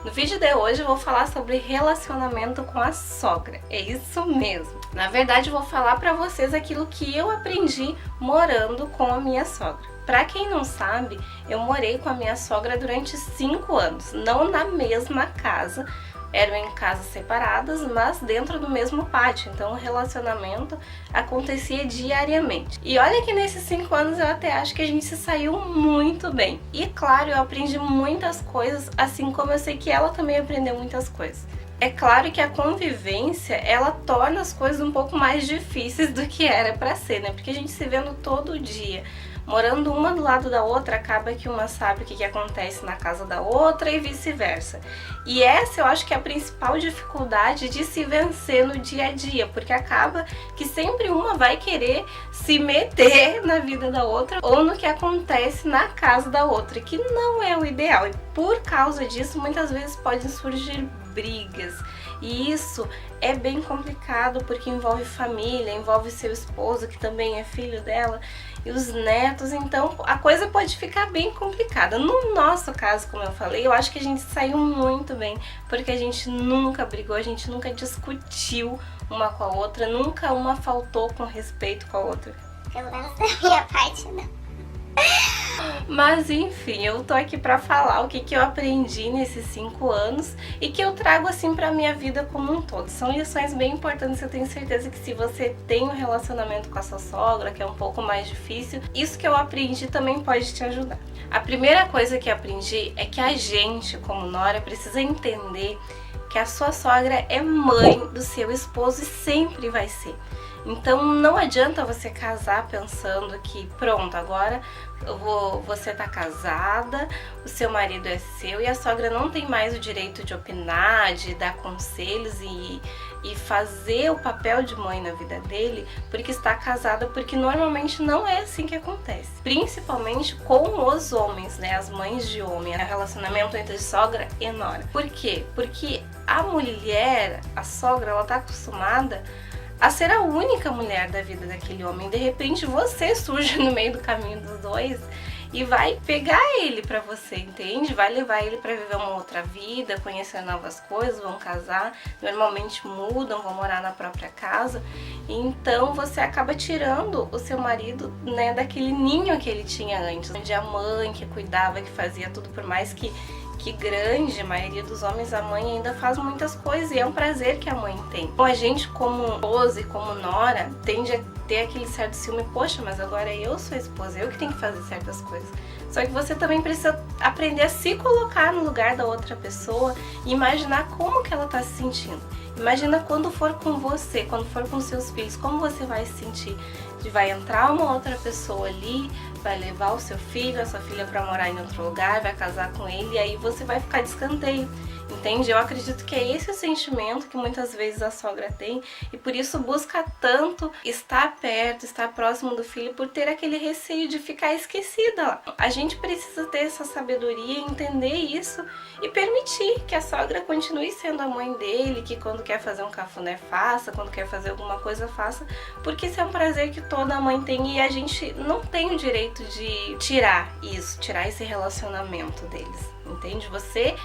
No vídeo de hoje eu vou falar sobre relacionamento com a sogra, é isso mesmo. Na verdade eu vou falar pra vocês aquilo que eu aprendi morando com a minha sogra. Pra quem não sabe, eu morei com a minha sogra durante 5 anos, não na mesma casa, eram em casas separadas, mas dentro do mesmo pátio, então o relacionamento acontecia diariamente. E olha que nesses 5 anos eu até acho que a gente se saiu muito bem. E claro, eu aprendi muitas coisas, assim como eu sei que ela também aprendeu muitas coisas. É claro que a convivência, ela torna as coisas um pouco mais difíceis do que era pra ser, né? Porque a gente se vendo todo dia, morando uma do lado da outra, acaba que uma sabe o que acontece na casa da outra e vice-versa. E essa eu acho que é a principal dificuldade de se vencer no dia a dia, porque acaba que sempre uma vai querer se meter na vida da outra ou no que acontece na casa da outra, que não é o ideal. E por causa disso, muitas vezes podem surgir brigas. E isso é bem complicado porque envolve família, envolve seu esposo que também é filho dela e os netos, então a coisa pode ficar bem complicada. No nosso caso, como eu falei, eu acho que a gente saiu muito bem, porque a gente nunca brigou, a gente nunca discutiu uma com a outra, nunca uma faltou com respeito com a outra. Pelo menos da minha parte, não. Mas enfim, eu tô aqui pra falar o que eu aprendi nesses 5 anos e que eu trago assim pra minha vida como um todo. São lições bem importantes, eu tenho certeza que se você tem um relacionamento com a sua sogra, que é um pouco mais difícil, isso que eu aprendi também pode te ajudar. A primeira coisa que eu aprendi é que a gente, como nora, precisa entender que a sua sogra é mãe do seu esposo e sempre vai ser. Então não adianta você casar pensando que pronto, agora você tá casada, o seu marido é seu e a sogra não tem mais o direito de opinar, de dar conselhos e fazer o papel de mãe na vida dele porque está casada, porque normalmente não é assim que acontece. Principalmente com os homens, né, as mães de homem, o relacionamento entre sogra e nora. Por quê? Porque a mulher, a sogra, ela tá acostumada a ser a única mulher da vida daquele homem. De repente você surge no meio do caminho dos dois e vai pegar ele pra você, entende? Vai levar ele pra viver uma outra vida, conhecer novas coisas, vão casar, normalmente mudam, vão morar na própria casa. Então você acaba tirando o seu marido, né, daquele ninho que ele tinha antes, onde a mãe que cuidava, que fazia tudo, por mais que grande, a maioria dos homens, a mãe ainda faz muitas coisas e é um prazer que a mãe tem. Então a gente como esposa e como nora tende a ter aquele certo ciúme, poxa, mas agora eu sou a esposa, eu que tenho que fazer certas coisas. Só que você também precisa aprender a se colocar no lugar da outra pessoa e imaginar como que ela tá se sentindo. Imagina quando for com você, quando for com seus filhos, como você vai se sentir. Vai entrar uma outra pessoa ali, vai levar o seu filho, a sua filha para morar em outro lugar, vai casar com ele e aí você vai ficar de escanteio, entende? Eu acredito que é esse o sentimento que muitas vezes a sogra tem e por isso busca tanto estar perto, estar próximo do filho, por ter aquele receio de ficar esquecida lá. A gente precisa ter essa sabedoria, entender isso e permitir que a sogra continue sendo a mãe dele, que quando quer fazer um cafuné faça, quando quer fazer alguma coisa faça, porque isso é um prazer que toda mãe tem e a gente não tem o direito de tirar isso, tirar esse relacionamento deles, entende? Você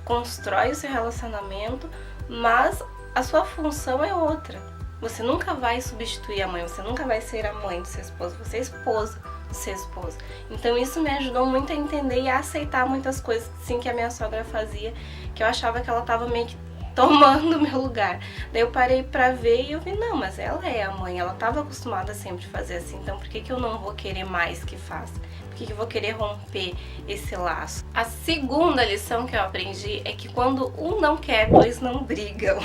constrói o seu relacionamento, mas a sua função é outra. Você nunca vai substituir a mãe, você nunca vai ser a mãe do seu esposo, você é esposa do seu esposo. Então isso me ajudou muito a entender e a aceitar muitas coisas sim que a minha sogra fazia, que eu achava que ela estava meio que tomando meu lugar. Daí eu parei pra ver e eu vi, não, mas ela é a mãe, ela estava acostumada a sempre fazer assim, então por que eu não vou querer mais que faça? Por que eu vou querer romper esse laço? A segunda lição que eu aprendi é que quando um não quer, dois não brigam.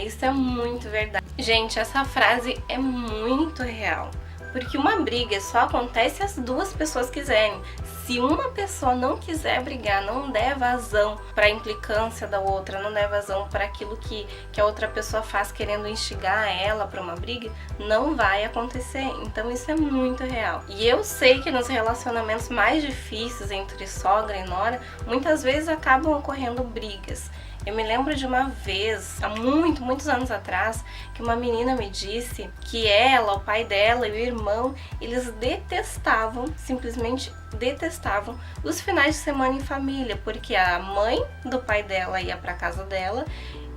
Isso é muito verdade. Gente, essa frase é muito real. Porque uma briga só acontece se as duas pessoas quiserem. Se uma pessoa não quiser brigar, não der vazão para a implicância da outra, não der vazão para aquilo que a outra pessoa faz querendo instigar ela para uma briga, não vai acontecer. Então isso é muito real. E eu sei que nos relacionamentos mais difíceis entre sogra e nora, muitas vezes acabam ocorrendo brigas. Eu me lembro de uma vez, há muitos anos atrás, que uma menina me disse que ela, o pai dela e o irmão, eles detestavam, simplesmente detestavam, os finais de semana em família, porque a mãe do pai dela ia pra casa dela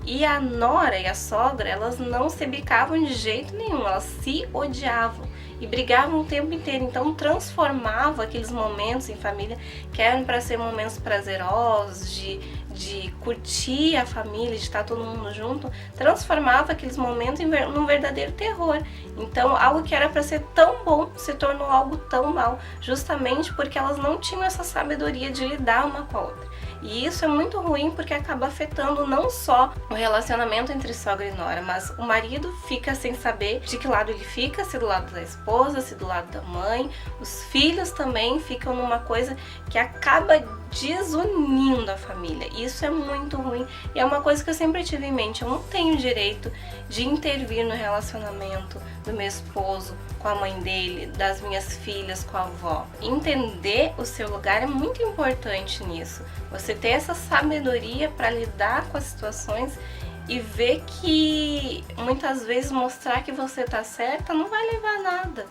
e a nora e a sogra, elas não se bicavam de jeito nenhum, elas se odiavam e brigavam o tempo inteiro. Então transformava aqueles momentos em família que eram para ser momentos prazerosos, de curtir a família, de estar todo mundo junto, transformava aqueles momentos num verdadeiro terror. Então algo que era para ser tão bom se tornou algo tão mal, justamente porque elas não tinham essa sabedoria de lidar uma com a outra. E isso é muito ruim porque acaba afetando não só o relacionamento entre sogra e nora, mas o marido fica sem saber de que lado ele fica, se do lado da esposa, se do lado da mãe. Os filhos também ficam numa coisa que acaba desunindo a família. Isso é muito ruim e é uma coisa que eu sempre tive em mente. Eu não tenho direito de intervir no relacionamento do meu esposo com a mãe dele, das minhas filhas com a avó. Entender o seu lugar é muito importante nisso. Você ter essa sabedoria para lidar com as situações e ver que muitas vezes mostrar que você tá certa não vai levar a nada,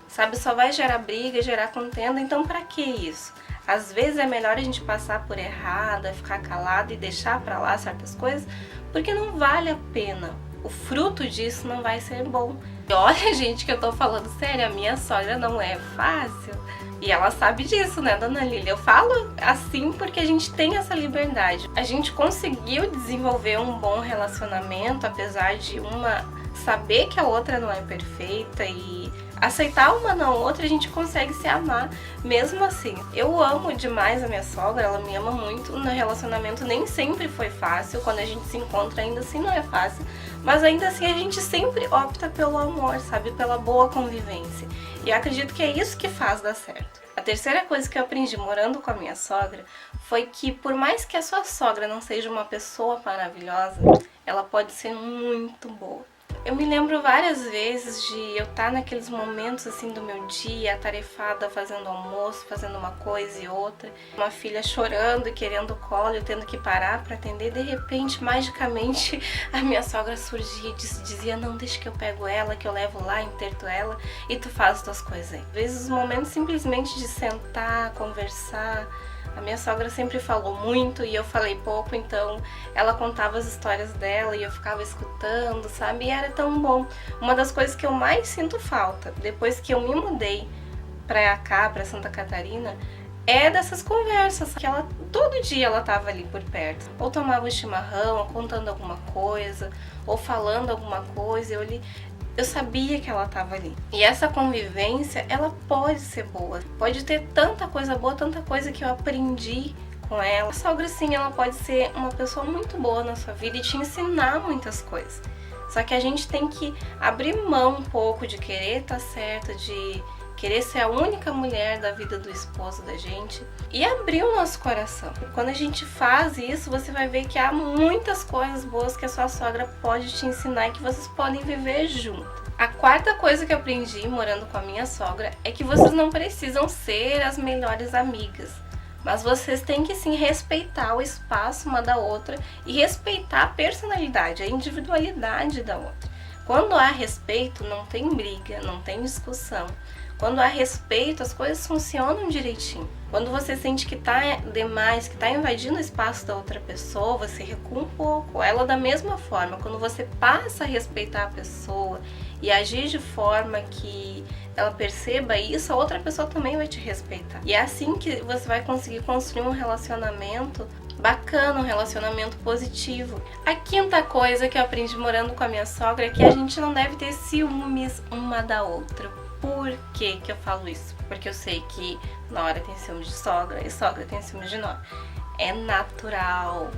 sabe? Só vai gerar briga, gerar contenda. Então pra que isso? Às vezes é melhor a gente passar por errada, ficar calado e deixar pra lá certas coisas, porque não vale a pena. O fruto disso não vai ser bom. E olha, gente, que eu tô falando sério, a minha sogra não é fácil. E ela sabe disso, né, dona Lília? Eu falo assim porque a gente tem essa liberdade. A gente conseguiu desenvolver um bom relacionamento, apesar de uma saber que a outra não é perfeita e aceitar uma na outra, a gente consegue se amar mesmo assim. Eu amo demais a minha sogra, ela me ama muito. No relacionamento nem sempre foi fácil, quando a gente se encontra ainda assim não é fácil, mas ainda assim a gente sempre opta pelo amor, sabe? Pela boa convivência. E eu acredito que é isso que faz dar certo. A terceira coisa que eu aprendi morando com a minha sogra foi que por mais que a sua sogra não seja uma pessoa maravilhosa, ela pode ser muito boa. Eu me lembro várias vezes de eu estar naqueles momentos assim do meu dia, atarefada, fazendo almoço, fazendo uma coisa e outra, uma filha chorando e querendo colo, eu tendo que parar para atender, de repente, magicamente, a minha sogra surgia e dizia: não, deixa que eu pego ela, que eu levo lá, interto ela e tu faz as tuas coisas aí. Às vezes os momentos simplesmente de sentar, conversar. A minha sogra sempre falou muito e eu falei pouco, então ela contava as histórias dela e eu ficava escutando, sabe? E era tão bom. Uma das coisas que eu mais sinto falta, depois que eu me mudei pra cá, pra Santa Catarina, é dessas conversas, que ela, todo dia ela tava ali por perto. Ou tomava um chimarrão, ou contando alguma coisa, ou falando alguma coisa, eu sabia que ela estava ali. E essa convivência, ela pode ser boa. Pode ter tanta coisa boa, tanta coisa que eu aprendi com ela. A sogra, sim, ela pode ser uma pessoa muito boa na sua vida e te ensinar muitas coisas. Só que a gente tem que abrir mão um pouco de querer estar certa, de querer ser a única mulher da vida do esposo da gente e abrir o nosso coração. Quando a gente faz isso, você vai ver que há muitas coisas boas que a sua sogra pode te ensinar e que vocês podem viver junto. A quarta coisa que eu aprendi morando com a minha sogra é que vocês não precisam ser as melhores amigas, mas vocês têm que sim respeitar o espaço uma da outra e respeitar a personalidade, a individualidade da outra. Quando há respeito, não tem briga, não tem discussão. Quando há respeito, as coisas funcionam direitinho. Quando você sente que tá demais, que tá invadindo o espaço da outra pessoa, você recua um pouco. Ela da mesma forma, quando você passa a respeitar a pessoa e agir de forma que ela perceba isso, a outra pessoa também vai te respeitar. E é assim que você vai conseguir construir um relacionamento bacana, um relacionamento positivo. A quinta coisa que eu aprendi morando com a minha sogra é que a gente não deve ter ciúmes uma da outra. Por que eu falo isso? Porque eu sei que nora tem ciúmes de sogra e sogra tem ciúmes de nora. É natural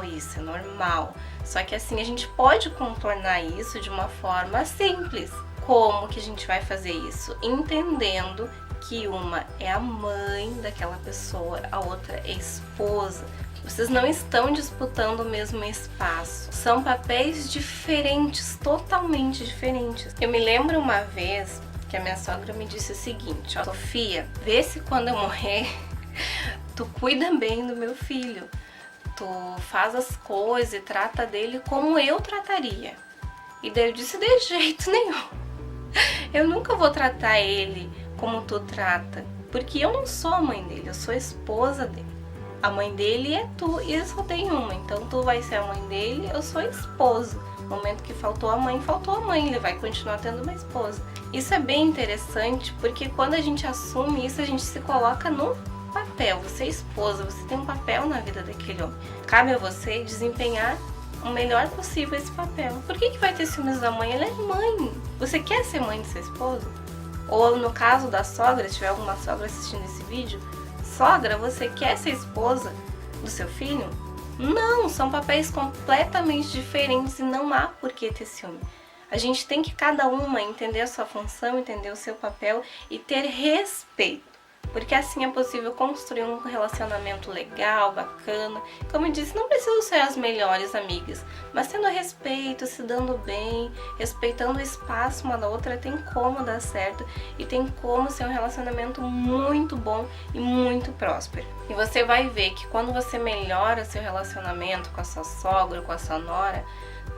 isso, é normal. Só que assim, a gente pode contornar isso de uma forma simples. Como que a gente vai fazer isso? Entendendo que uma é a mãe daquela pessoa, a outra é a esposa. Vocês não estão disputando o mesmo espaço. São papéis diferentes, totalmente diferentes. Eu me lembro uma vez que a minha sogra me disse o seguinte: ó, Sofia, vê se quando eu morrer, tu cuida bem do meu filho. tu faz as coisas e trata dele como eu trataria. E daí eu disse, de jeito nenhum. Eu nunca vou tratar ele como tu trata, porque eu não sou a mãe dele, eu sou a esposa dele. A mãe dele é tu e eu só tenho uma, então tu vai ser a mãe dele, eu sou a esposa. No momento que faltou a mãe, ele vai continuar tendo uma esposa. Isso é bem interessante, porque quando a gente assume isso, a gente se coloca no papel. Você é esposa, você tem um papel na vida daquele homem. Cabe a você desempenhar o melhor possível esse papel. Por que vai ter ciúmes da mãe? Ela é mãe. Você quer ser mãe de seu esposo? Ou no caso da sogra, se tiver alguma sogra assistindo esse vídeo, sogra, você quer ser esposa do seu filho? Não, são papéis completamente diferentes e não há por que ter ciúme. A gente tem que cada uma entender a sua função, entender o seu papel e ter respeito. Porque assim é possível construir um relacionamento legal, bacana. Como eu disse, não precisam ser as melhores amigas, mas tendo respeito, se dando bem, respeitando o espaço uma da outra, tem como dar certo e tem como ser um relacionamento muito bom e muito próspero. E você vai ver que quando você melhora seu relacionamento com a sua sogra, com a sua nora,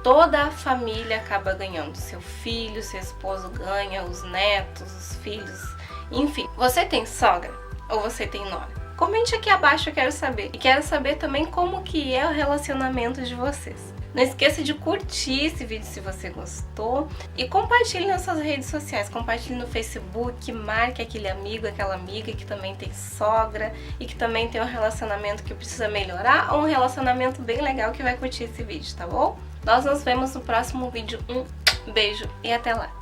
toda a família acaba ganhando. Seu filho, seu esposo ganha, os netos, os filhos. Enfim, você tem sogra ou você tem nora? Comente aqui abaixo, eu quero saber. E quero saber também como que é o relacionamento de vocês. Não esqueça de curtir esse vídeo se você gostou e compartilhe nas suas redes sociais. Compartilhe no Facebook, marque aquele amigo, aquela amiga que também tem sogra e que também tem um relacionamento que precisa melhorar ou um relacionamento bem legal que vai curtir esse vídeo, tá bom? Nós nos vemos no próximo vídeo. Um beijo e até lá!